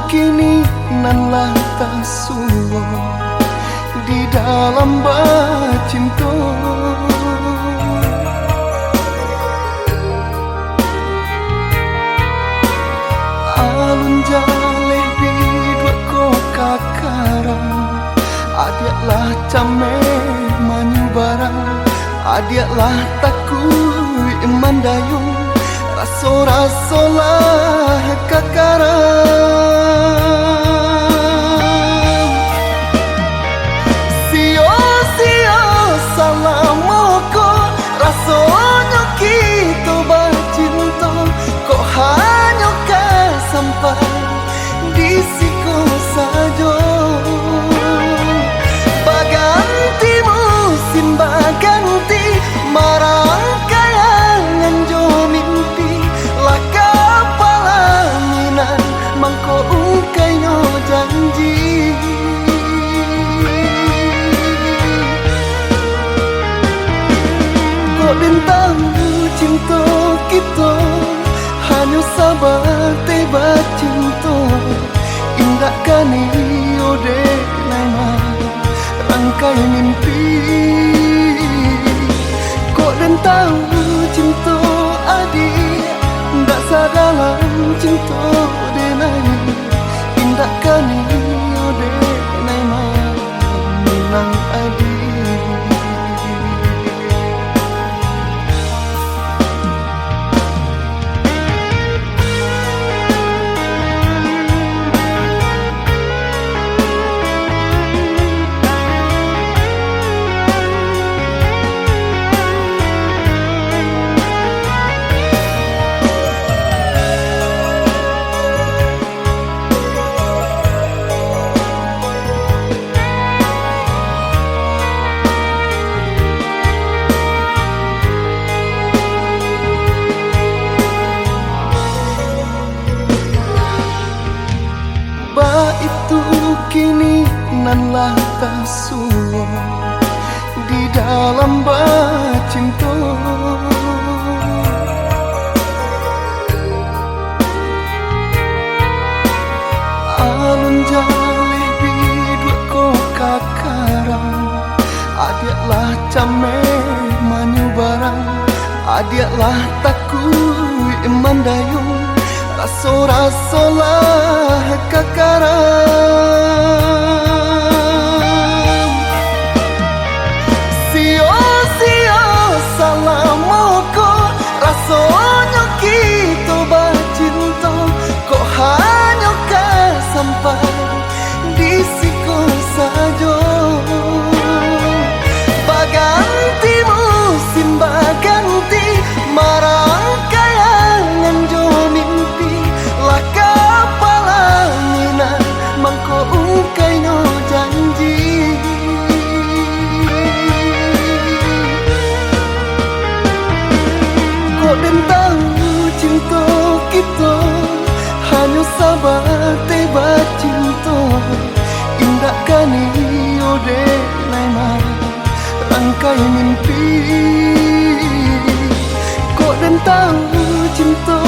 kini nan lah tak suwo di dalam bacinta. Alun jaleh bidua ko kakarang, adiaklah came manyu barang, adiaklah takui iman dayung, raso-raso lah kakarang. Sio-sio salamoko, rasanya kita bercinta, kok hanya sampai di siku saja. Baganti musim baganti, marang kayangan jo mimpi, lah kepala minan mangko ungkai no janji. Kok bintang cinta kita hanya sabar tiba cinta, indah kani ode nama rangkai mimpi. Kok dan tahu cinta adik, ndak sadalam cinta denai, indah kani ode nama minang adik. Itu kini nan lah tak suwo di dalam bacinta. Alun jaleh bidua ko kakarang, adiaklah came manyu barang, adiaklah takui iman dayung, raso-raso lah kakarang. Sio-sio salamoko, rasanya kita bercinta, kok hanya sampai di siku saja. Baganti musim baganti, marang kayangan jo mimpi, lah kepala minan mangko ungkai no janji. Kok dan tahu cinta kita hanya sabar tiba cinta, indah kani ode nama rangkai mimpi. Kok dan tahu cinta